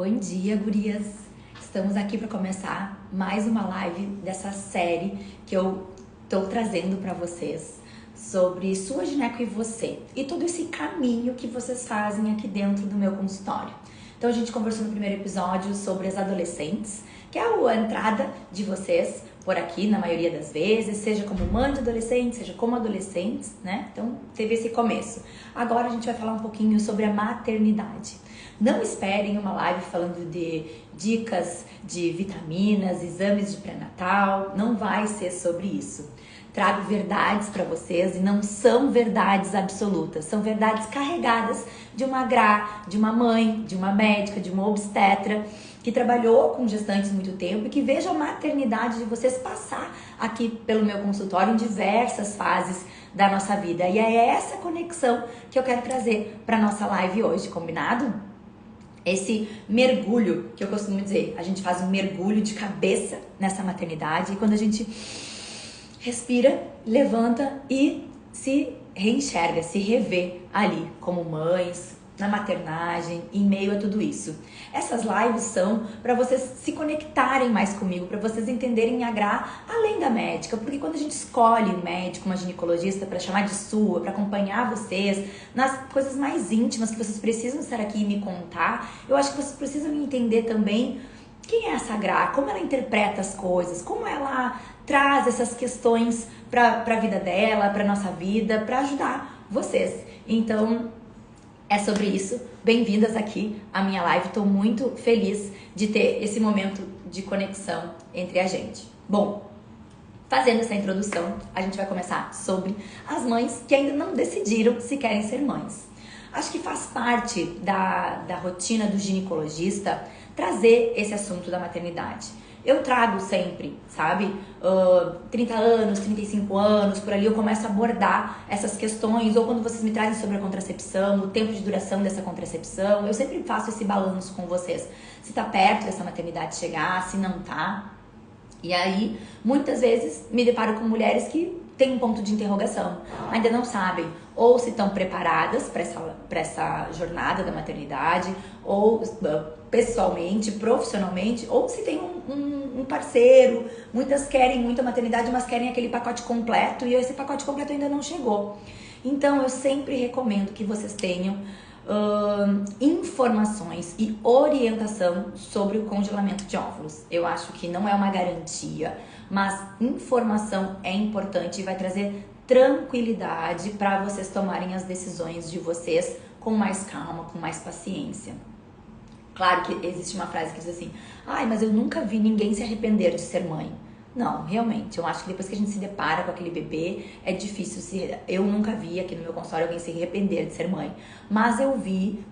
Bom dia, gurias! Estamos aqui para começar mais uma live dessa série que eu estou trazendo para vocês sobre sua gineco e você e todo esse caminho que vocês fazem aqui dentro do meu consultório. Então a gente conversou no primeiro episódio sobre as adolescentes, que é a entrada de vocês por aqui na maioria das vezes, seja como mãe de adolescentes, seja como adolescentes, né? Então teve esse começo. Agora a gente vai falar um pouquinho sobre a maternidade. Não esperem uma live falando de dicas de vitaminas, exames de pré-natal, não vai ser sobre isso. Trago verdades para vocês e não são verdades absolutas, são verdades carregadas de uma gra, de uma mãe, de uma médica, de uma obstetra que trabalhou com gestantes muito tempo e que veja a maternidade de vocês passar aqui pelo meu consultório em diversas fases da nossa vida. E é essa conexão que eu quero trazer para nossa live hoje, combinado? Esse mergulho, que eu costumo dizer, a gente faz um mergulho de cabeça nessa maternidade e quando a gente respira, levanta e se reenxerga, se revê ali como mães, na maternagem, em meio a tudo isso. Essas lives são para vocês se conectarem mais comigo, para vocês entenderem a Gra além da médica, porque quando a gente escolhe um médico, uma ginecologista para chamar de sua, para acompanhar vocês nas coisas mais íntimas que vocês precisam estar aqui e me contar, eu acho que vocês precisam entender também quem é essa Gra, como ela interpreta as coisas, como ela traz essas questões para a vida dela, para nossa vida, para ajudar vocês. Então, é sobre isso. Bem-vindas aqui à minha live. Estou muito feliz de ter esse momento de conexão entre a gente. Bom, fazendo essa introdução, a gente vai começar sobre as mães que ainda não decidiram se querem ser mães. Acho que faz parte da rotina do ginecologista trazer esse assunto da maternidade. Eu trago sempre, sabe, 30 anos, 35 anos, por ali eu começo a abordar essas questões, ou quando vocês me trazem sobre a contracepção, o tempo de duração dessa contracepção, eu sempre faço esse balanço com vocês. Se tá perto dessa maternidade chegar, se não tá. E aí, muitas vezes, me deparo com mulheres que têm um ponto de interrogação, ainda não sabem ou se estão preparadas para essa jornada da maternidade, ou pessoalmente, profissionalmente, ou se tem um parceiro. Muitas querem muita maternidade, mas querem aquele pacote completo e esse pacote completo ainda não chegou. Então eu sempre recomendo que vocês tenham informações e orientação sobre o congelamento de óvulos. Eu acho que não é uma garantia, mas informação é importante e vai trazer tranquilidade para vocês tomarem as decisões de vocês com mais calma, com mais paciência. Claro que existe uma frase que diz assim: ai, mas eu nunca vi ninguém se arrepender de ser mãe. Não, realmente, eu acho que depois que a gente se depara com aquele bebê, é difícil. Eu nunca vi aqui no meu consultório alguém se arrepender de ser mãe. Mas eu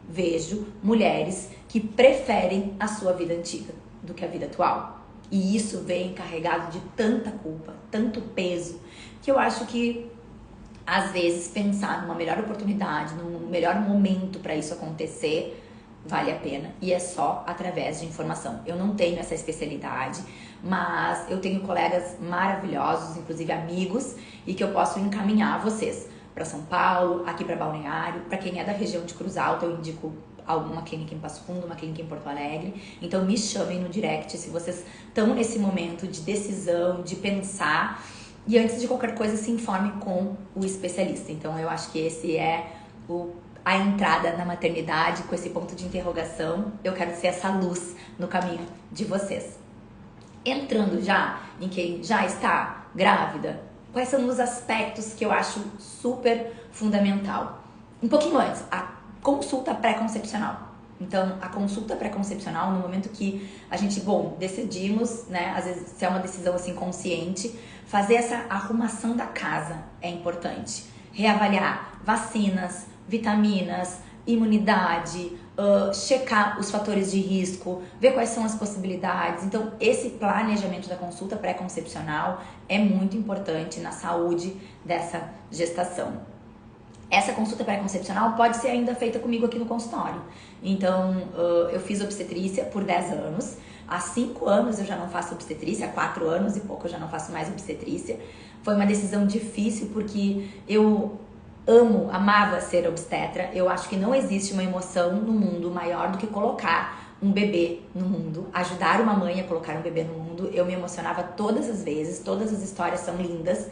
vejo mulheres que preferem a sua vida antiga do que a vida atual. E isso vem carregado de tanta culpa, tanto peso, que eu acho que às vezes pensar numa melhor oportunidade, num melhor momento para isso acontecer, vale a pena, e é só através de informação. Eu não tenho essa especialidade, mas eu tenho colegas maravilhosos, inclusive amigos, e que eu posso encaminhar vocês para São Paulo, aqui para Balneário. Para quem é da região de Cruz Alta, eu indico alguma clínica em Passo Fundo, uma clínica em Porto Alegre. Então me chamem no direct se vocês estão nesse momento de decisão, de pensar, e antes de qualquer coisa se informe com o especialista. Então eu acho que esse é a entrada na maternidade, com esse ponto de interrogação. Eu quero ser essa luz no caminho de vocês. Entrando já em quem já está grávida, quais são os aspectos que eu acho super fundamental? Um pouquinho antes, a consulta pré-concepcional. Então, a consulta pré-concepcional, no momento que a gente, decidimos, né, às vezes se é uma decisão assim consciente, fazer essa arrumação da casa é importante. Reavaliar vacinas, vitaminas, imunidade, checar os fatores de risco, ver quais são as possibilidades. Então, esse planejamento da consulta pré-concepcional é muito importante na saúde dessa gestação. Essa consulta pré-concepcional pode ser ainda feita comigo aqui no consultório. Então, eu fiz obstetrícia por 10 anos. Há 5 anos eu já não faço obstetrícia, há 4 anos e pouco eu já não faço mais obstetrícia. Foi uma decisão difícil porque eu amava ser obstetra. Eu acho que não existe uma emoção no mundo maior do que colocar um bebê no mundo, ajudar uma mãe a colocar um bebê no mundo. Eu me emocionava todas as vezes, todas as histórias são lindas,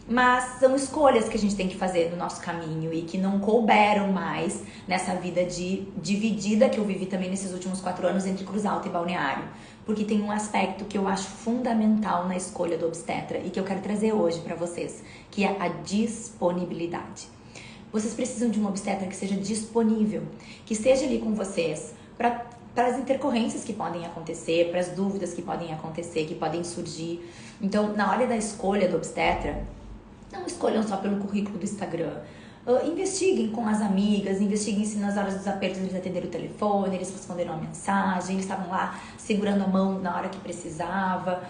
mas são escolhas que a gente tem que fazer no nosso caminho e que não couberam mais nessa vida dividida que eu vivi também nesses últimos 4 anos entre Cruz Alta e Balneário. Porque tem um aspecto que eu acho fundamental na escolha do obstetra e que eu quero trazer hoje pra vocês, que é a disponibilidade. Vocês precisam de um obstetra que seja disponível, que esteja ali com vocês para as intercorrências que podem acontecer, para as dúvidas que podem acontecer, que podem surgir. Então, na hora da escolha do obstetra, não escolham só pelo currículo do Instagram. Investiguem com as amigas, investiguem se nas horas dos apertos eles atenderam o telefone, eles responderam a mensagem, eles estavam lá segurando a mão na hora que precisava.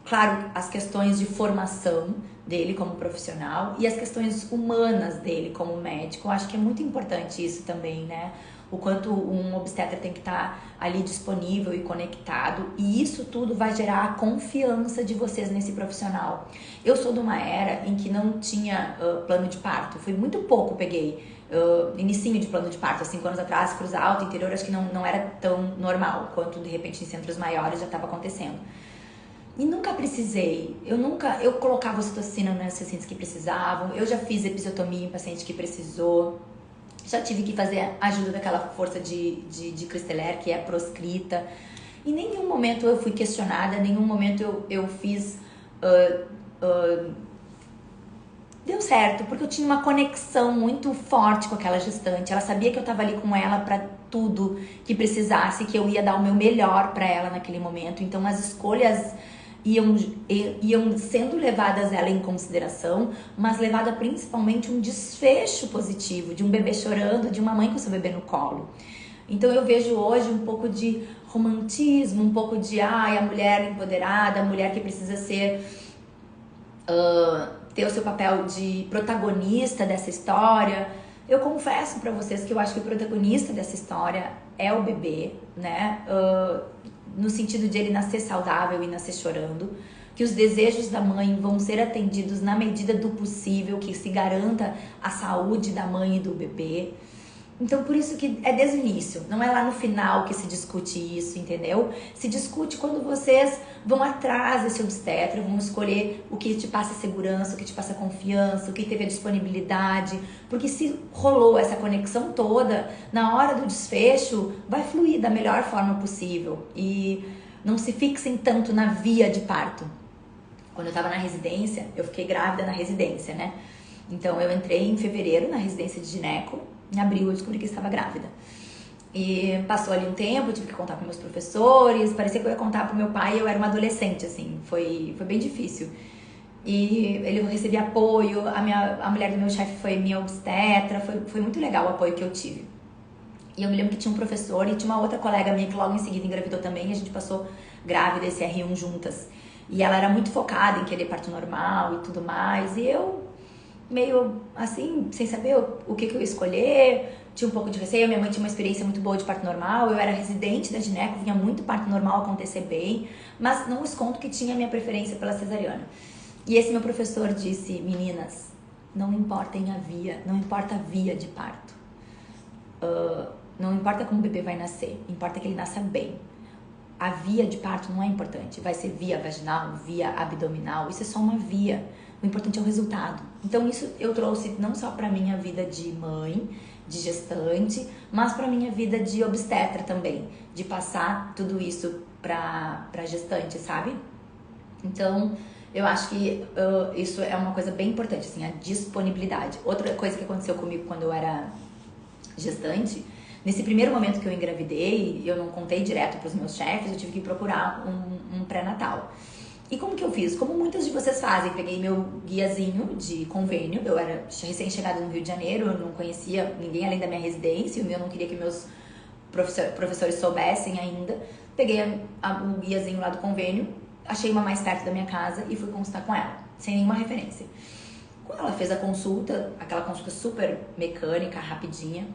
Claro, as questões de formação dele como profissional e as questões humanas dele como médico. Eu acho que é muito importante isso também, né? O quanto um obstetra tem que estar ali disponível e conectado. E isso tudo vai gerar a confiança de vocês nesse profissional. Eu sou de uma era em que não tinha plano de parto. Foi muito pouco, peguei inicinho de plano de parto. Há 5 anos atrás, Cruz Alta, interior, acho que não era tão normal quanto de repente em centros maiores já estava acontecendo. E nunca precisei, eu colocava ocitocina nas pacientes que precisavam, eu já fiz episiotomia em paciente que precisou, já tive que fazer ajuda daquela força de Cristeller, que é proscrita. Em nenhum momento eu fui questionada, em nenhum momento eu fiz... Deu certo, porque eu tinha uma conexão muito forte com aquela gestante. Ela sabia que eu estava ali com ela para tudo que precisasse, que eu ia dar o meu melhor para ela naquele momento. Então as escolhas iam sendo levadas ela em consideração, mas levada principalmente um desfecho positivo, de um bebê chorando, de uma mãe com seu bebê no colo. Então eu vejo hoje um pouco de romantismo, um pouco de a mulher empoderada, a mulher que precisa ser ter o seu papel de protagonista dessa história. Eu confesso pra vocês que eu acho que o protagonista dessa história é o bebê, né? No sentido de ele nascer saudável e nascer chorando, que os desejos da mãe vão ser atendidos na medida do possível, que se garanta a saúde da mãe e do bebê. Então, por isso que é desde o início, não é lá no final que se discute isso, entendeu? Se discute quando vocês vão atrás desse obstetra, vão escolher o que te passa segurança, o que te passa confiança, o que teve a disponibilidade, porque se rolou essa conexão toda, na hora do desfecho, vai fluir da melhor forma possível e não se fixem tanto na via de parto. Quando eu tava na residência, eu fiquei grávida na residência, né? Então, eu entrei em fevereiro na residência de gineco. Em abril eu descobri que estava grávida. E passou ali um tempo, eu tive que contar com meus professores, parecia que eu ia contar pro meu pai, eu era uma adolescente, assim, foi bem difícil. E ele recebia apoio, a mulher do meu chefe foi minha obstetra, foi muito legal o apoio que eu tive. E eu me lembro que tinha um professor e tinha uma outra colega minha que logo em seguida engravidou também, e a gente passou grávida esse R1 juntas. E ela era muito focada em querer parto normal e tudo mais, e eu meio assim, sem saber o que eu ia escolher, tinha um pouco de receio. Minha mãe tinha uma experiência muito boa de parto normal, eu era residente da gineco, vinha muito parto normal acontecer bem, mas não escondo que tinha a minha preferência pela cesariana. E esse meu professor disse: meninas, não importa a via de parto, não importa como o bebê vai nascer, importa que ele nasça bem. A via de parto não é importante, vai ser via vaginal, via abdominal, isso é só uma via. O importante é o resultado. Então isso eu trouxe não só para minha vida de mãe, de gestante, mas para minha vida de obstetra também, de passar tudo isso para gestante, sabe? Então eu acho que isso é uma coisa bem importante, assim, a disponibilidade. Outra coisa que aconteceu comigo quando eu era gestante, nesse primeiro momento que eu engravidei, eu não contei direto para os meus chefes, eu tive que procurar um pré-natal. E como que eu fiz? Como muitas de vocês fazem, peguei meu guiazinho de convênio, eu era recém-chegada no Rio de Janeiro, eu não conhecia ninguém além da minha residência, eu não queria que meus professores soubessem ainda. Peguei o guiazinho lá do convênio, achei uma mais perto da minha casa e fui consultar com ela, sem nenhuma referência. Quando ela fez a consulta, aquela consulta super mecânica, rapidinha,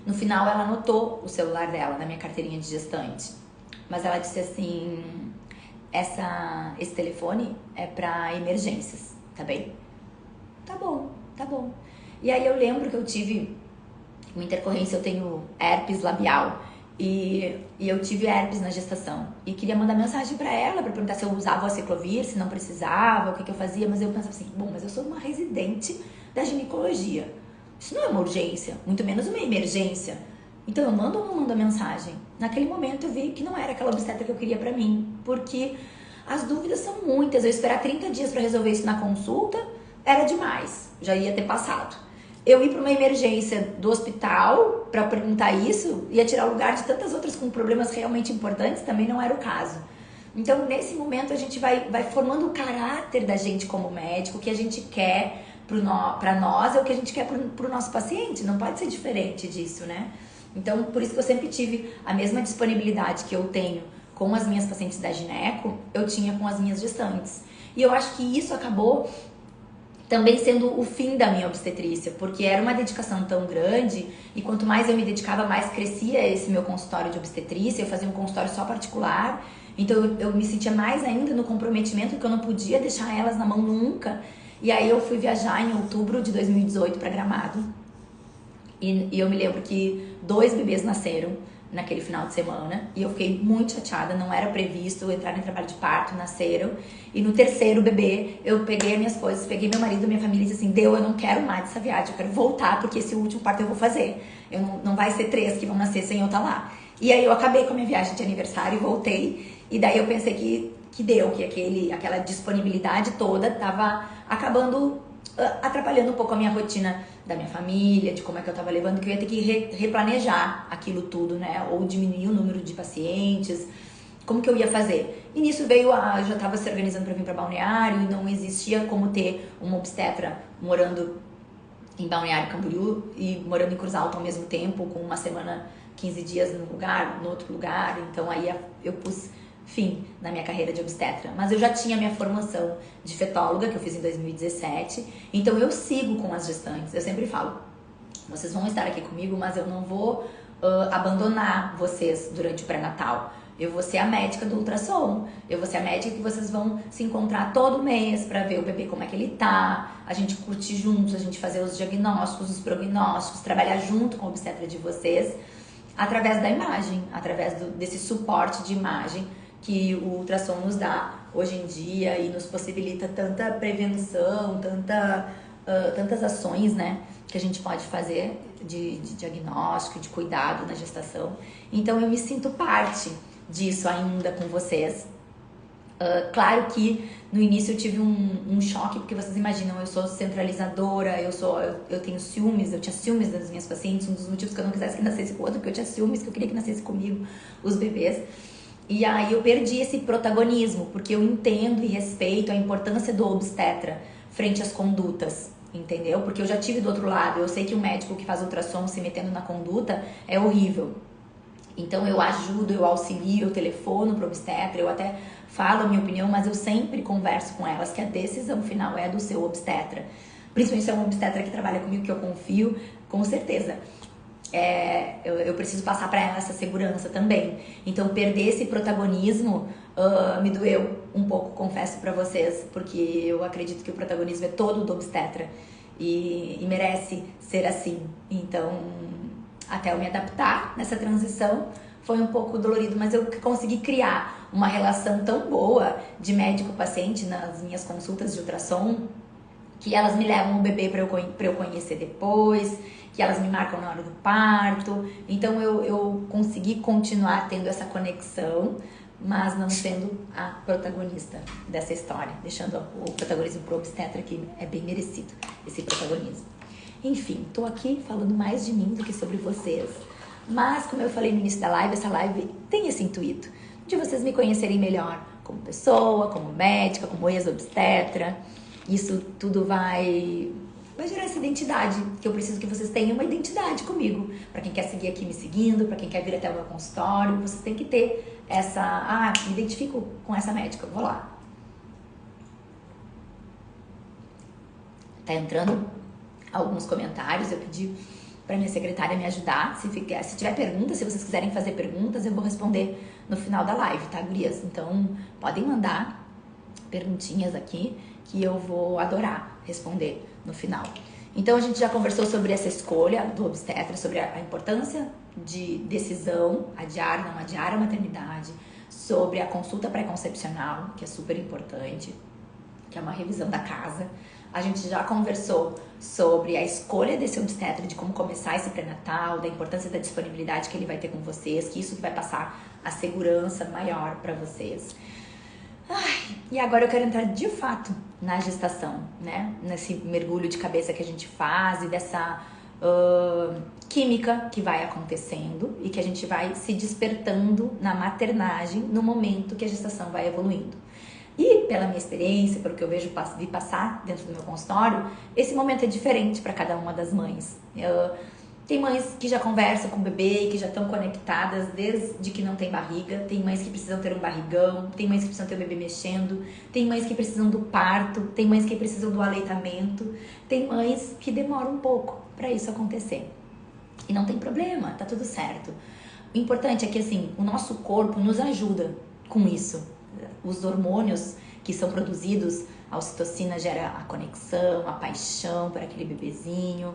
no final ela anotou o celular dela na minha carteirinha de gestante, mas ela disse assim: esse telefone é pra emergências, tá bem? Tá bom, tá bom. E aí eu lembro que eu tive uma intercorrência, eu tenho herpes labial, E eu tive herpes na gestação. E queria mandar mensagem pra ela, pra perguntar se eu usava o aciclovir, se não precisava, o que eu fazia. Mas eu pensava assim, bom, mas eu sou uma residente da ginecologia. Isso não é uma urgência, muito menos uma emergência. Então eu mando ou não mando a mensagem? Naquele momento eu vi que não era aquela obstetra que eu queria pra mim. Porque as dúvidas são muitas. Eu esperar 30 dias pra resolver isso na consulta era demais. Já ia ter passado. Eu ir para uma emergência do hospital para perguntar isso, ia tirar o lugar de tantas outras com problemas realmente importantes, também não era o caso. Então, nesse momento, a gente vai formando o caráter da gente como médico, o que a gente quer para nós é o que a gente quer para o nosso paciente, não pode ser diferente disso, né? Então, por isso que eu sempre tive a mesma disponibilidade que eu tenho com as minhas pacientes da gineco, eu tinha com as minhas gestantes. E eu acho que isso acabou também sendo o fim da minha obstetrícia, porque era uma dedicação tão grande e quanto mais eu me dedicava, mais crescia esse meu consultório de obstetrícia. Eu fazia um consultório só particular, então eu me sentia mais ainda no comprometimento, que eu não podia deixar elas na mão nunca. E aí eu fui viajar em outubro de 2018 para Gramado e eu me lembro que 2 bebês nasceram naquele final de semana e eu fiquei muito chateada, não era previsto entrar em trabalho de parto, nasceram. E no terceiro bebê, eu peguei as minhas coisas, peguei meu marido, minha família e disse assim, eu não quero mais essa viagem, eu quero voltar porque esse último parto eu vou fazer. Não vai ser 3 que vão nascer sem eu estar lá. E aí eu acabei com a minha viagem de aniversário e voltei. E daí eu pensei que aquela disponibilidade toda tava acabando atrapalhando um pouco a minha rotina da minha família, de como é que eu tava levando, que eu ia ter que replanejar aquilo tudo, né? Ou diminuir o número de pacientes, como que eu ia fazer? E nisso veio eu já tava se organizando para vir para Balneário e não existia como ter uma obstetra morando em Balneário Camboriú e morando em Cruz Alta ao mesmo tempo, com uma semana, 15 dias num lugar, no outro lugar. Então aí eu pus fim na minha carreira de obstetra. Mas eu já tinha minha formação de fetóloga, que eu fiz em 2017. Então eu sigo com as gestantes. Eu sempre falo, vocês vão estar aqui comigo, mas eu não vou abandonar vocês durante o pré-natal. Eu vou ser a médica do ultrassom. Eu vou ser a médica que vocês vão se encontrar todo mês para ver o bebê como é que ele tá. A gente curtir juntos, a gente fazer os diagnósticos, os prognósticos, trabalhar junto com a obstetra de vocês através da imagem, através desse suporte de imagem que o ultrassom nos dá hoje em dia e nos possibilita tanta prevenção, tantas ações, né, que a gente pode fazer de diagnóstico, de cuidado na gestação. Então eu me sinto parte disso ainda com vocês. Claro que no início eu tive um choque, porque vocês imaginam, eu sou centralizadora, eu tenho ciúmes, eu tinha ciúmes das minhas pacientes, um dos motivos que eu não quisesse que nascesse com o outro, porque eu tinha ciúmes, que eu queria que nascesse comigo os bebês. E aí eu perdi esse protagonismo, porque eu entendo e respeito a importância do obstetra frente às condutas, entendeu? Porque eu já tive do outro lado, eu sei que o médico que faz ultrassom se metendo na conduta é horrível. Então eu ajudo, eu auxilio, eu telefono pro obstetra, eu até falo a minha opinião, mas eu sempre converso com elas que a decisão final é do seu obstetra. Principalmente se é um obstetra que trabalha comigo, que eu confio, com certeza. Eu preciso passar para ela essa segurança também. Então perder esse protagonismo me doeu um pouco, confesso para vocês, porque eu acredito que o protagonismo é todo do obstetra e merece ser assim. Então até eu me adaptar nessa transição foi um pouco dolorido, mas eu consegui criar uma relação tão boa de médico-paciente nas minhas consultas de ultrassom, que elas me levam o bebê para eu conhecer depois, que elas me marcam na hora do parto. Então eu consegui continuar tendo essa conexão, mas não sendo a protagonista dessa história, deixando o protagonismo pro obstetra, que é bem merecido esse protagonismo. Enfim, tô aqui falando mais de mim do que sobre vocês, mas como eu falei no início da live, essa live tem esse intuito de vocês me conhecerem melhor como pessoa, como médica, como ex-obstetra. Isso tudo vai gerar essa identidade, que eu preciso que vocês tenham uma identidade comigo. Para quem quer seguir aqui me seguindo, para quem quer vir até o meu consultório, vocês têm que ter essa... me identifico com essa médica, vou lá. Tá entrando alguns comentários, eu pedi para minha secretária me ajudar. Se tiver perguntas, se vocês quiserem fazer perguntas, eu vou responder no final da live, tá, gurias? Então, podem mandar perguntinhas aqui que eu vou adorar responder no final. Então, a gente já conversou sobre essa escolha do obstetra, sobre a importância de decisão, adiar ou não adiar a maternidade, sobre a consulta pré-concepcional, que é super importante, que é uma revisão da casa. A gente já conversou sobre a escolha desse obstetra, de como começar esse pré-natal, da importância da disponibilidade que ele vai ter com vocês, que isso que vai passar a segurança maior para vocês. E agora eu quero entrar de fato na gestação, né? Nesse mergulho de cabeça que a gente faz e dessa química que vai acontecendo e que a gente vai se despertando na maternagem no momento que a gestação vai evoluindo. E pela minha experiência, pelo que eu vejo vi passar dentro do meu consultório, esse momento é diferente para cada uma das mães. Tem mães que já conversam com o bebê e que já estão conectadas desde que não tem barriga. Tem mães que precisam ter um barrigão. Tem mães que precisam ter o bebê mexendo. Tem mães que precisam do parto. Tem mães que precisam do aleitamento. Tem mães que demoram um pouco para isso acontecer. E não tem problema, tá tudo certo. O importante é que assim, o nosso corpo nos ajuda com isso. Os hormônios que são produzidos, a ocitocina gera a conexão, a paixão por aquele bebezinho.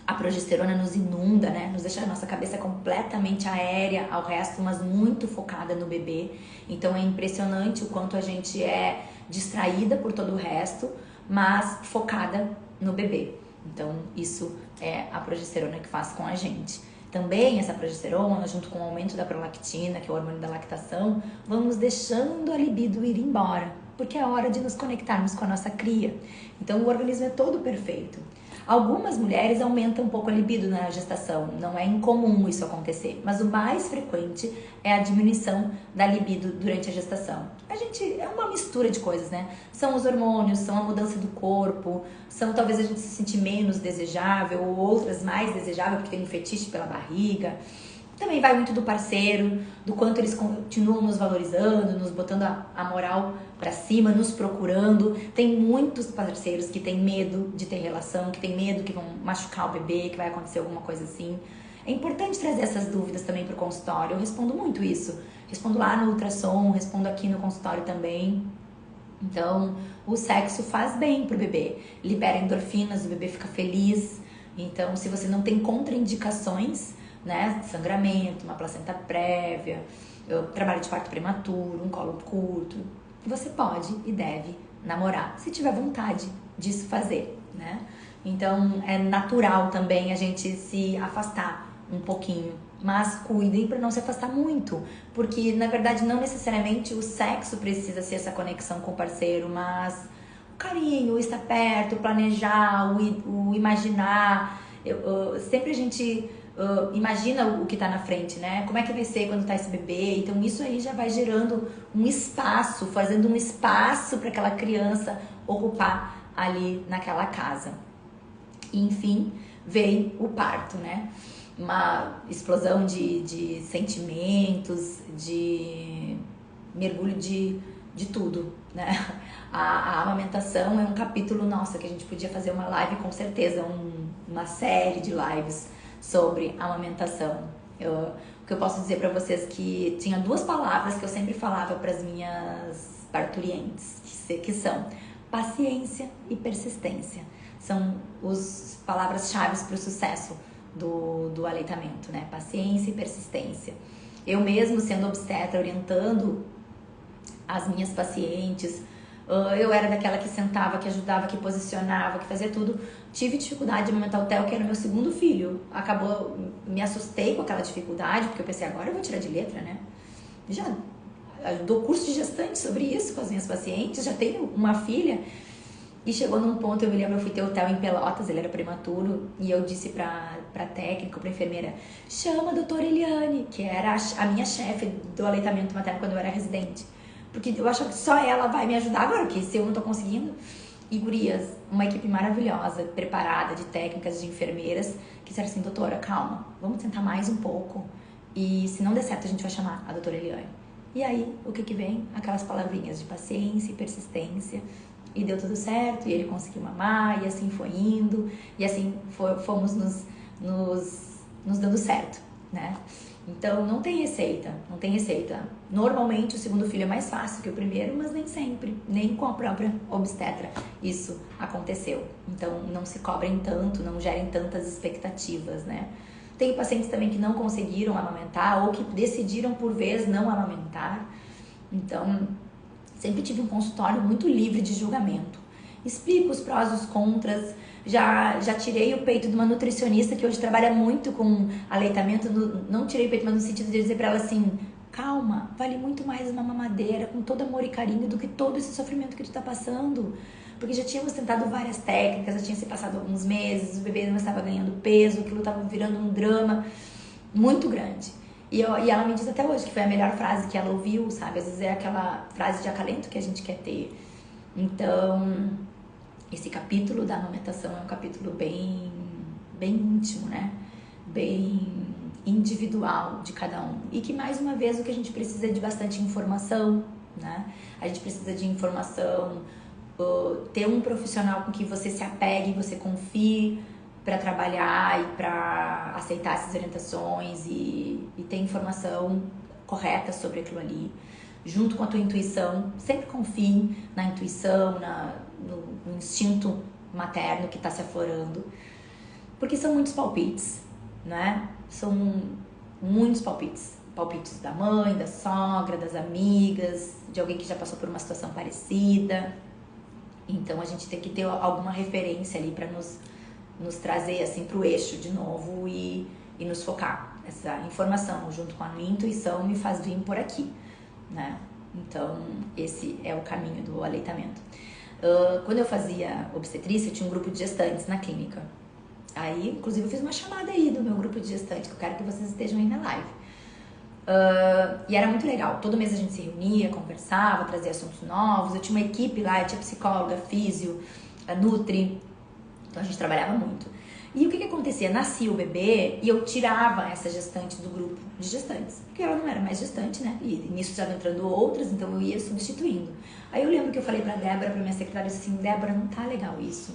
A progesterona nos inunda, né? Nos deixa a nossa cabeça completamente aérea ao resto, mas muito focada no bebê. Então é impressionante o quanto a gente é distraída por todo o resto, mas focada no bebê. Então isso é a progesterona que faz com a gente. Também essa progesterona, junto com o aumento da prolactina, que é o hormônio da lactação, vamos deixando a libido ir embora, porque é hora de nos conectarmos com a nossa cria. Então o organismo é todo perfeito. Algumas mulheres aumentam um pouco a libido na gestação, não é incomum isso acontecer, mas o mais frequente é a diminuição da libido durante a gestação. É uma mistura de coisas, né? São os hormônios, são a mudança do corpo, são talvez a gente se sentir menos desejável ou outras mais desejável porque tem um fetiche pela barriga. Também vai muito do parceiro, do quanto eles continuam nos valorizando, nos botando a moral pra cima, nos procurando. Tem muitos parceiros que têm medo de ter relação, que têm medo que vão machucar o bebê, que vai acontecer alguma coisa assim. É importante trazer essas dúvidas também pro consultório. Eu respondo muito isso. Respondo lá no ultrassom, respondo aqui no consultório também. Então, o sexo faz bem pro bebê. Libera endorfinas, o bebê fica feliz. Então, se você não tem contraindicações, né, sangramento, uma placenta prévia, trabalho de parto prematuro, um colo curto, você pode e deve namorar, se tiver vontade disso fazer, né? Então é natural também a gente se afastar um pouquinho, mas cuidem para não se afastar muito, porque na verdade não necessariamente o sexo precisa ser essa conexão com o parceiro, mas o carinho, o estar perto, o planejar, o imaginar. Sempre a gente imagina o que tá na frente, né? Como é que vai ser quando tá esse bebê? Então isso aí já vai gerando um espaço, fazendo um espaço para aquela criança ocupar ali naquela casa. E, enfim, veio o parto, né? Uma explosão de sentimentos, de mergulho de tudo, né? A amamentação é um capítulo, nossa, que a gente podia fazer uma live com certeza, uma série de lives sobre amamentação. O que eu posso dizer para vocês que tinha duas palavras que eu sempre falava para as minhas parturientes, que são paciência e persistência. São as palavras-chave para o sucesso do aleitamento, né? Paciência e persistência. Eu mesmo, sendo obstetra, orientando as minhas pacientes, eu era daquela que sentava, que ajudava, que posicionava, que fazia tudo. Tive dificuldade de amamentar o Theo, que era o meu segundo filho. Me assustei com aquela dificuldade, porque eu pensei, agora eu vou tirar de letra, né? Já dou curso de gestante sobre isso com as minhas pacientes, já tenho uma filha. E chegou num ponto, eu me lembro, eu fui ter o Theo em Pelotas, ele era prematuro, e eu disse pra técnica, pra enfermeira, chama a doutora Eliane, que era a minha chefe do aleitamento materno quando eu era residente. Porque eu acho que só ela vai me ajudar agora, que se eu não tô conseguindo. E gurias, uma equipe maravilhosa, preparada de técnicas, de enfermeiras, que disseram assim, doutora, calma, vamos tentar mais um pouco. E se não der certo, a gente vai chamar a doutora Eliane. E aí, o que vem? Aquelas palavrinhas de paciência e persistência. E deu tudo certo, e ele conseguiu mamar, e assim foi indo. E assim fomos nos dando certo, né? Então, não tem receita, não tem receita. Normalmente, o segundo filho é mais fácil que o primeiro, mas nem sempre, nem com a própria obstetra isso aconteceu. Então, não se cobrem tanto, não gerem tantas expectativas, né? Tenho pacientes também que não conseguiram amamentar ou que decidiram por vez não amamentar. Então, sempre tive um consultório muito livre de julgamento. Explico os prós e os contras. Já tirei o peito de uma nutricionista que hoje trabalha muito com aleitamento. Não tirei o peito, mas no sentido de dizer para ela assim: calma, vale muito mais uma mamadeira com todo amor e carinho do que todo esse sofrimento que tu tá passando. Porque já tínhamos tentado várias técnicas, já tinha se passado alguns meses, o bebê não estava ganhando peso, aquilo estava virando um drama muito grande. E ela me diz até hoje que foi a melhor frase que ela ouviu, sabe? Às vezes é aquela frase de acalento que a gente quer ter. Então, esse capítulo da amamentação é um capítulo bem íntimo, né? Bem individual de cada um. E que, mais uma vez, o que a gente precisa é de bastante informação, né? A gente precisa de informação, ter um profissional com que você se apegue, você confie para trabalhar e para aceitar essas orientações e ter informação correta sobre aquilo ali, junto com a tua intuição. Sempre confie na intuição, no instinto materno que está se aflorando, porque são muitos palpites, né? São muitos palpites da mãe, da sogra, das amigas, de alguém que já passou por uma situação parecida. Então a gente tem que ter alguma referência ali para nos trazer assim para o eixo de novo e nos focar. Essa informação junto com a minha intuição me faz vir por aqui, né? Então esse é o caminho do aleitamento. Quando eu fazia obstetrícia, eu tinha um grupo de gestantes na clínica. Aí, inclusive, eu fiz uma chamada aí do meu grupo de gestantes, que eu quero que vocês estejam aí na live. E era muito legal. Todo mês a gente se reunia, conversava, trazia assuntos novos. Eu tinha uma equipe lá, eu tinha psicóloga, físio, a nutri. Então a gente trabalhava muito. E o que acontecia? Nascia o bebê e eu tirava essa gestante do grupo de gestantes, porque ela não era mais gestante, né? E nisso já entrando outras, então eu ia substituindo. Aí eu lembro que eu falei pra Débora, pra minha secretária, assim: Débora, não tá legal isso.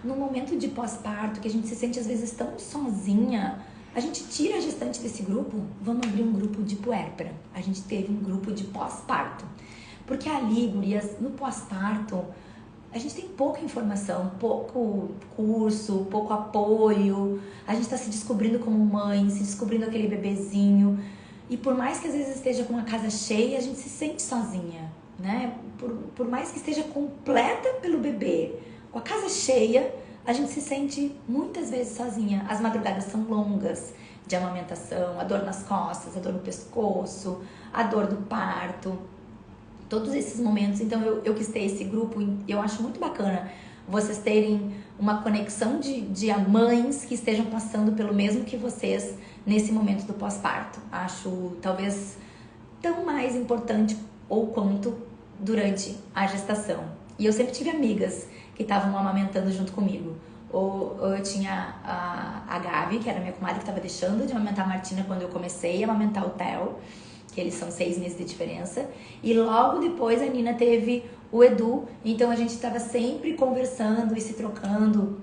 No momento de pós-parto, que a gente se sente às vezes tão sozinha, a gente tira a gestante desse grupo, vamos abrir um grupo de puérpera. A gente teve um grupo de pós-parto. Porque ali, gurias, no pós-parto, a gente tem pouca informação, pouco curso, pouco apoio. A gente está se descobrindo como mãe, se descobrindo aquele bebezinho. E por mais que às vezes esteja com a casa cheia, a gente se sente sozinha, né? Por mais que esteja completa pelo bebê, com a casa cheia, a gente se sente muitas vezes sozinha. As madrugadas são longas de amamentação, a dor nas costas, a dor no pescoço, a dor do parto. Todos esses momentos. Então eu quis ter esse grupo e eu acho muito bacana vocês terem uma conexão de mães que estejam passando pelo mesmo que vocês nesse momento do pós-parto. Acho talvez tão mais importante ou quanto durante a gestação. E eu sempre tive amigas que estavam amamentando junto comigo. Ou eu tinha a Gabi, que era minha comadre, que estava deixando de amamentar a Martina quando eu comecei a amamentar o Theo, que eles são 6 meses de diferença. E logo depois a Nina teve o Edu, então a gente estava sempre conversando e se trocando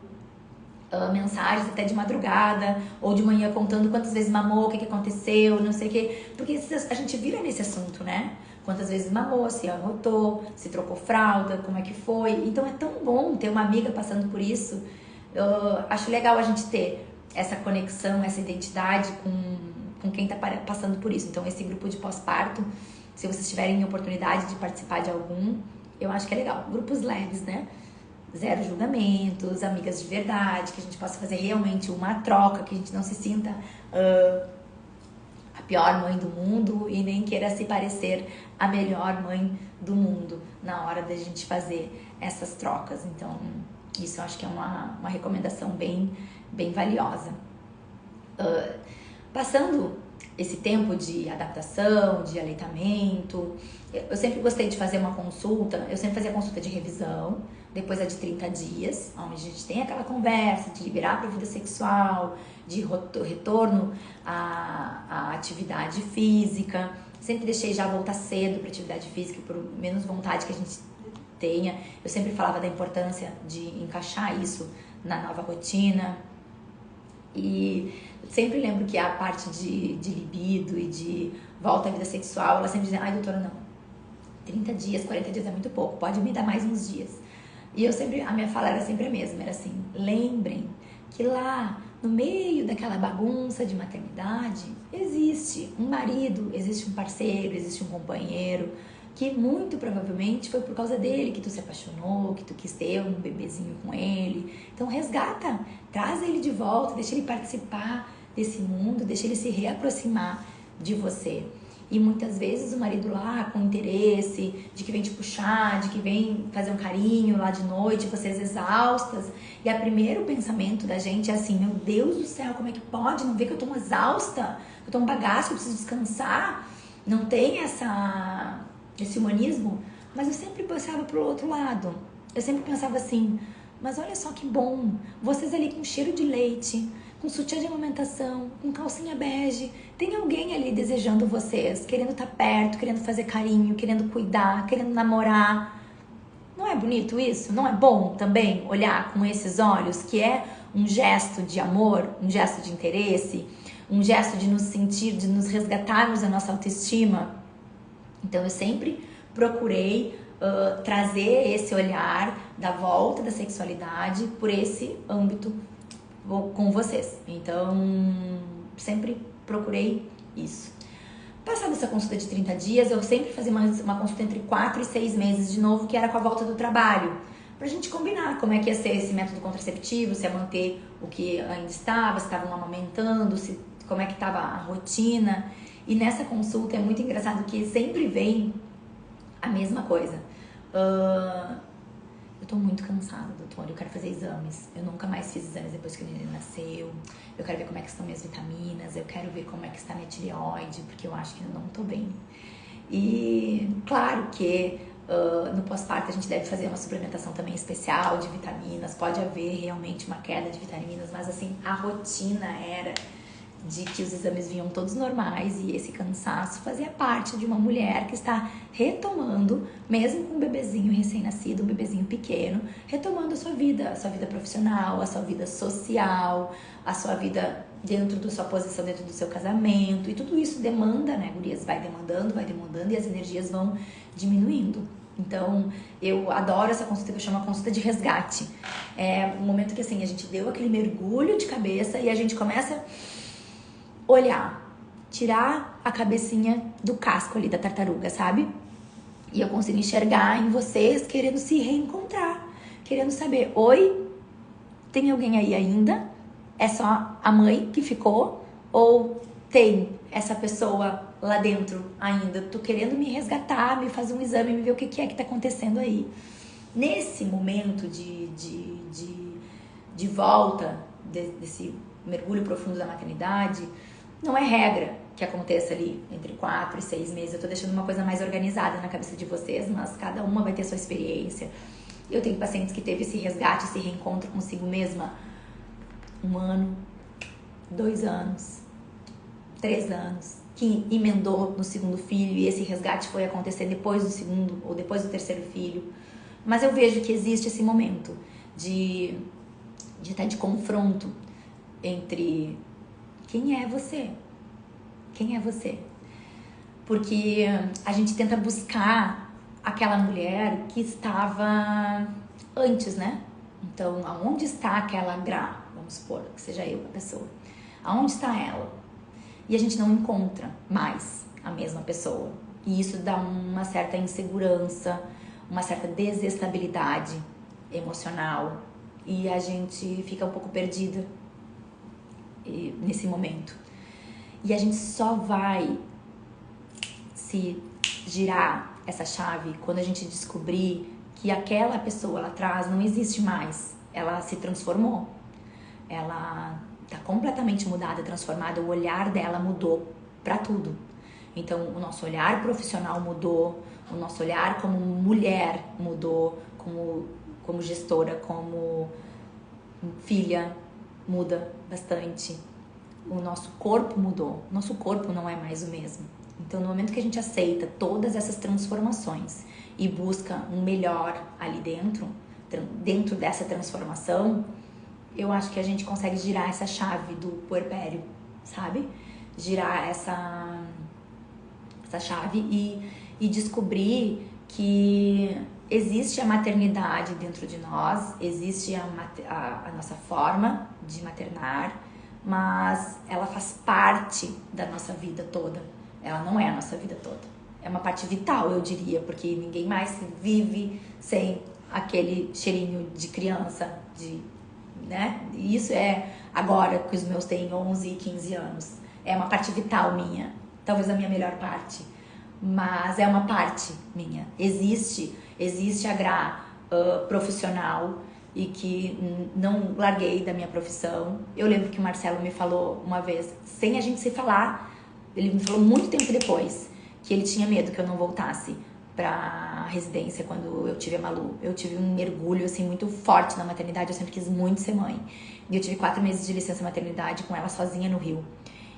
mensagens até de madrugada ou de manhã, contando quantas vezes mamou, o que aconteceu, não sei o que, porque a gente vira nesse assunto, né? Quantas vezes mamou, se arrotou, se trocou fralda, como é que foi. Então é tão bom ter uma amiga passando por isso. Eu acho legal a gente ter essa conexão, essa identidade com quem está passando por isso. Então esse grupo de pós-parto, se vocês tiverem oportunidade de participar de algum, eu acho que é legal. Grupos leves, né? Zero julgamentos, amigas de verdade, que a gente possa fazer realmente uma troca, que a gente não se sinta a pior mãe do mundo e nem queira se parecer a melhor mãe do mundo na hora da gente fazer essas trocas. Então, isso eu acho que é uma recomendação bem valiosa. Passando esse tempo de adaptação, de aleitamento, eu sempre gostei de fazer uma consulta. Eu sempre fazia consulta de revisão, depois a de 30 dias, onde a gente tem aquela conversa de liberar para a vida sexual, de retorno à atividade física. Sempre deixei já voltar cedo para atividade física, por menos vontade que a gente tenha. Eu sempre falava da importância de encaixar isso na nova rotina. E sempre lembro que a parte de libido e de volta à vida sexual, ela sempre dizia: ai, doutora, não, 30 dias, 40 dias é muito pouco, pode me dar mais uns dias. E a minha fala era sempre a mesma, era assim: lembrem que lá no meio daquela bagunça de maternidade, existe um marido, existe um parceiro, existe um companheiro, que muito provavelmente foi por causa dele que tu se apaixonou, que tu quis ter um bebezinho com ele. Então resgata, traz ele de volta, deixa ele participar desse mundo, deixa ele se reaproximar de você. E muitas vezes o marido lá com interesse, de que vem te puxar, de que vem fazer um carinho lá de noite, vocês exaustas. E o primeiro pensamento da gente é assim, meu Deus do céu, como é que pode? Não vê que eu tô exausta? Eu tô um bagaço, eu preciso descansar? Não tem esse humanismo? Mas eu sempre pensava pro outro lado. Eu sempre pensava assim, mas olha só que bom, vocês ali com cheiro de leite, com sutiã de amamentação, com calcinha bege, tem alguém ali desejando vocês, querendo estar perto, querendo fazer carinho, querendo cuidar, querendo namorar. Não é bonito isso? Não é bom também olhar com esses olhos, que é um gesto de amor, um gesto de interesse, um gesto de nos sentir, de nos resgatarmos a nossa autoestima? Então eu sempre procurei trazer esse olhar da volta da sexualidade por esse âmbito com vocês. Então, sempre procurei isso. Passada essa consulta de 30 dias, eu sempre fazia uma consulta entre 4 e 6 meses de novo, que era com a volta do trabalho. Pra gente combinar como é que ia ser esse método contraceptivo, se ia manter o que ainda estava, se estavam amamentando, como é que estava a rotina. E nessa consulta é muito engraçado que sempre vem a mesma coisa. Eu tô muito cansada, doutor, eu quero fazer exames. Eu nunca mais fiz exames depois que o neném nasceu. Eu quero ver como é que estão minhas vitaminas. Eu quero ver como é que está minha tireoide, porque eu acho que eu não tô bem. E claro que no pós-parto a gente deve fazer uma suplementação também especial de vitaminas. Pode haver realmente uma queda de vitaminas, mas assim, a rotina era de que os exames vinham todos normais e esse cansaço fazia parte de uma mulher que está retomando, mesmo com um bebezinho recém-nascido, um bebezinho pequeno, retomando a sua vida profissional, a sua vida social, a sua vida dentro da sua posição, dentro do seu casamento, e tudo isso demanda, né, gurias? Vai demandando e as energias vão diminuindo. Então, eu adoro essa consulta que eu chamo a consulta de resgate. É um momento que, assim, a gente deu aquele mergulho de cabeça e a gente começa olhar, tirar a cabecinha do casco ali da tartaruga, sabe? E eu consigo enxergar em vocês querendo se reencontrar, querendo saber, oi, tem alguém aí ainda? É só a mãe que ficou? Ou tem essa pessoa lá dentro ainda? Tô querendo me resgatar, me fazer um exame, me ver o que é que tá acontecendo aí. Nesse momento de volta, desse mergulho profundo da maternidade, não é regra que aconteça ali entre 4 e 6 meses. Eu tô deixando uma coisa mais organizada na cabeça de vocês, mas cada uma vai ter sua experiência. Eu tenho pacientes que teve esse resgate, esse reencontro consigo mesma 1 ano, 2 anos, 3 anos, que emendou no segundo filho e esse resgate foi acontecer depois do segundo ou depois do terceiro filho. Mas eu vejo que existe esse momento de confronto entre quem é você? Quem é você? Porque a gente tenta buscar aquela mulher que estava antes, né? Então, aonde está aquela Gra? Vamos supor que seja eu a pessoa. Aonde está ela? E a gente não encontra mais a mesma pessoa. E isso dá uma certa insegurança, uma certa desestabilidade emocional. E a gente fica um pouco perdida nesse momento. E a gente só vai se girar essa chave quando a gente descobrir que aquela pessoa lá atrás não existe mais. Ela se transformou. Ela tá completamente mudada, transformada. O olhar dela mudou para tudo. Então, o nosso olhar profissional mudou, o nosso olhar como mulher mudou, como gestora, como filha, muda bastante. O nosso corpo mudou. Nosso corpo não é mais o mesmo. Então, no momento que a gente aceita todas essas transformações e busca um melhor ali dentro dessa transformação, eu acho que a gente consegue girar essa chave do puerpério, sabe? Girar essa chave e descobrir que existe a maternidade dentro de nós, existe a nossa forma de maternar, mas ela faz parte da nossa vida toda. Ela não é a nossa vida toda. É uma parte vital, eu diria, porque ninguém mais vive sem aquele cheirinho de criança, né? E isso é agora que os meus têm 11 e 15 anos. É uma parte vital minha, talvez a minha melhor parte, mas é uma parte minha. Existe a Gra profissional e que não larguei da minha profissão. Eu lembro que o Marcelo me falou uma vez, sem a gente se falar, ele me falou muito tempo depois, que ele tinha medo que eu não voltasse pra residência quando eu tive a Malu. Eu tive um mergulho, assim, muito forte na maternidade. Eu sempre quis muito ser mãe. E eu tive 4 meses de licença maternidade com ela sozinha no Rio.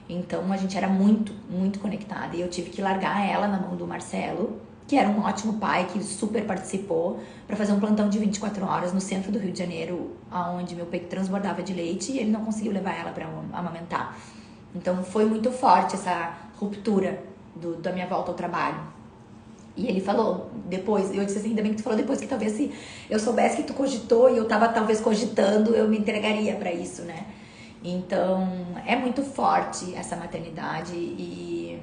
Então, a gente era muito, muito conectada. E eu tive que largar ela na mão do Marcelo, que era um ótimo pai, que super participou, para fazer um plantão de 24 horas no centro do Rio de Janeiro, onde meu peito transbordava de leite e ele não conseguiu levar ela para amamentar. Então, foi muito forte essa ruptura da minha volta ao trabalho. E ele falou depois, eu disse assim, ainda bem que tu falou depois, que talvez se eu soubesse que tu cogitou e eu tava talvez cogitando, eu me entregaria pra isso, né? Então, é muito forte essa maternidade,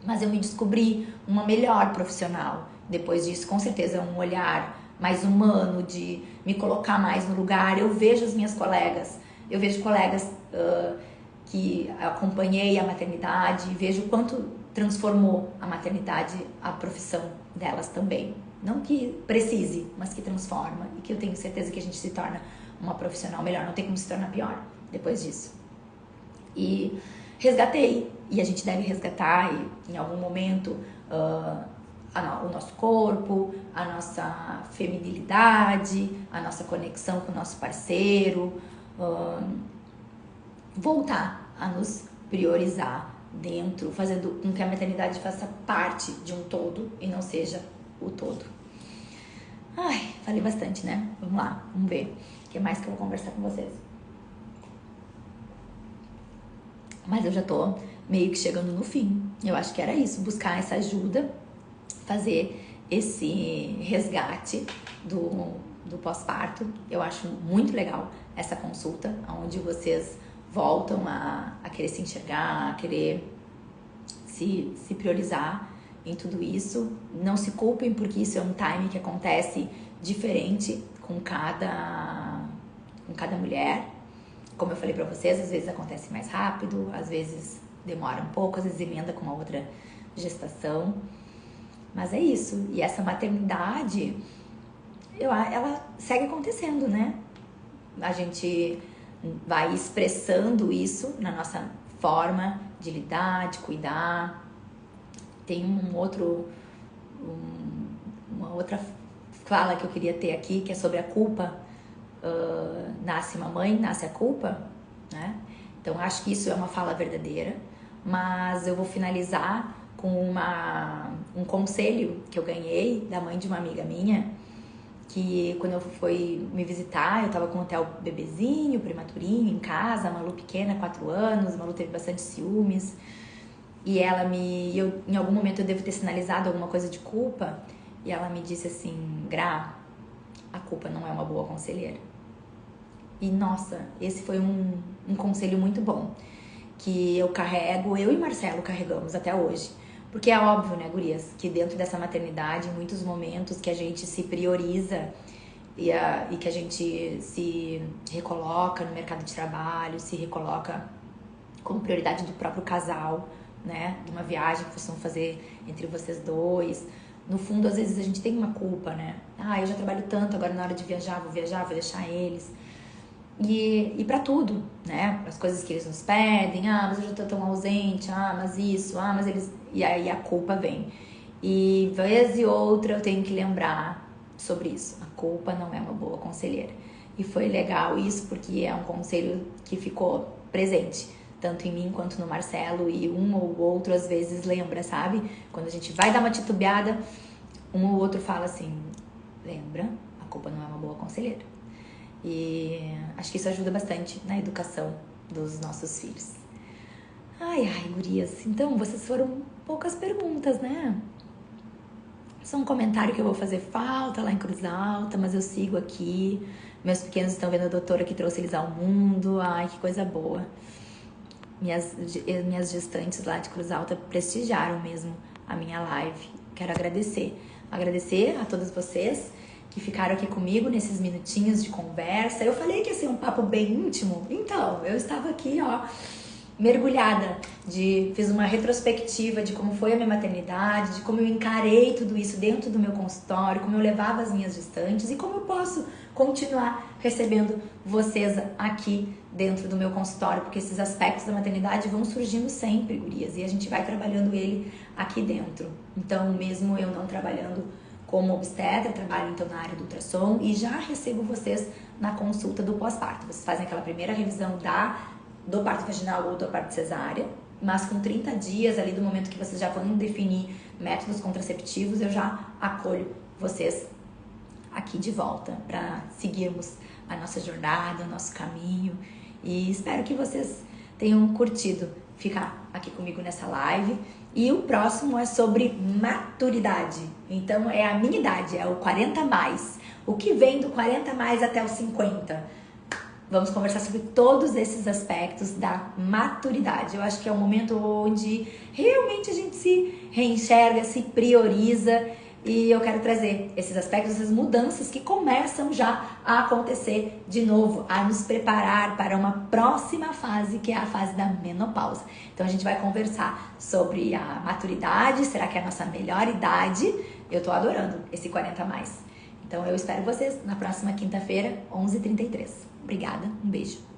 mas eu me descobri uma melhor profissional depois disso, com certeza um olhar mais humano, de me colocar mais no lugar. Eu vejo as minhas colegas, eu vejo colegas que acompanhei a maternidade, vejo o quanto transformou a maternidade, a profissão delas também. Não que precise, mas que transforma. E que eu tenho certeza que a gente se torna uma profissional melhor. Não tem como se tornar pior depois disso. E resgatei. E a gente deve resgatar em algum momento o nosso corpo, a nossa feminilidade, a nossa conexão com o nosso parceiro. Voltar a nos priorizar dentro, fazendo com que a maternidade faça parte de um todo e não seja o todo. Ai, falei bastante, né? Vamos lá, vamos ver o que mais que eu vou conversar com vocês. Mas eu já tô meio que chegando no fim. Eu acho que era isso, buscar essa ajuda, fazer esse resgate do pós-parto. Eu acho muito legal essa consulta, onde vocês voltam a querer se enxergar, a querer se priorizar em tudo isso. Não se culpem, porque isso é um time que acontece diferente com cada mulher. Como eu falei pra vocês, às vezes acontece mais rápido, às vezes demora um pouco, às vezes emenda com uma outra gestação. Mas é isso. E essa maternidade, ela segue acontecendo, né? A gente vai expressando isso na nossa forma de lidar, de cuidar. Tem uma outra fala que eu queria ter aqui, que é sobre a culpa. Nasce uma mãe, nasce a culpa, né? Então acho que isso é uma fala verdadeira, mas eu vou finalizar com um conselho que eu ganhei da mãe de uma amiga minha, que quando eu fui me visitar, eu tava com até o bebezinho, prematurinho, em casa, a Malu pequena, 4 anos, a Malu teve bastante ciúmes, e em algum momento eu devo ter sinalizado alguma coisa de culpa, e ela me disse assim, Gra, a culpa não é uma boa conselheira. E nossa, esse foi um conselho muito bom, que eu e Marcelo carregamos até hoje. Porque é óbvio, né, gurias, que dentro dessa maternidade, em muitos momentos que a gente se prioriza e que a gente se recoloca no mercado de trabalho, se recoloca como prioridade do próprio casal, né, de uma viagem que vocês vão fazer entre vocês dois. No fundo, às vezes a gente tem uma culpa, né? Eu já trabalho tanto, agora na hora de viajar, vou deixar eles. E pra tudo, né? As coisas que eles nos pedem, mas eu já tô tão ausente, mas isso, mas eles... E aí a culpa vem. E vez e outra eu tenho que lembrar sobre isso. A culpa não é uma boa conselheira. E foi legal isso, porque é um conselho que ficou presente, tanto em mim quanto no Marcelo, e um ou outro às vezes lembra, sabe? Quando a gente vai dar uma titubeada, um ou outro fala assim, lembra, a culpa não é uma boa conselheira. E acho que isso ajuda bastante na educação dos nossos filhos. Ai, gurias. Então, vocês foram poucas perguntas, né? Só um comentário que eu vou fazer falta lá em Cruz Alta, mas eu sigo aqui Meus pequenos estão vendo a doutora que trouxe eles ao mundo. Ai, que coisa boa. Minhas gestantes lá de Cruz Alta prestigiaram mesmo a minha live. Quero agradecer. Agradecer a todas vocês que ficaram aqui comigo nesses minutinhos de conversa. Eu falei que ia ser um papo bem íntimo. Então, eu estava aqui, ó, mergulhada. Fiz uma retrospectiva de como foi a minha maternidade, de como eu encarei tudo isso dentro do meu consultório, como eu levava as minhas gestantes e como eu posso continuar recebendo vocês aqui dentro do meu consultório, porque esses aspectos da maternidade vão surgindo sempre, gurias, e a gente vai trabalhando ele aqui dentro. Então, mesmo eu não trabalhando como obstetra, trabalho então na área do ultrassom e já recebo vocês na consulta do pós-parto. Vocês fazem aquela primeira revisão do parto vaginal ou do parto cesárea, mas com 30 dias ali do momento que vocês já vão definir métodos contraceptivos, eu já acolho vocês aqui de volta para seguirmos a nossa jornada, o nosso caminho, e espero que vocês tenham curtido ficar aqui comigo nessa live. E o próximo é sobre maturidade. Então é a minha idade, é o 40 mais. O que vem do 40 mais até os 50? Vamos conversar sobre todos esses aspectos da maturidade. Eu acho que é um momento onde realmente a gente se reenxerga, se prioriza. E eu quero trazer esses aspectos, essas mudanças que começam já a acontecer de novo, a nos preparar para uma próxima fase, que é a fase da menopausa. Então a gente vai conversar sobre a maturidade, será que é a nossa melhor idade? Eu tô adorando esse 40 mais. Então eu espero vocês na próxima quinta-feira, 11h33. Obrigada, um beijo.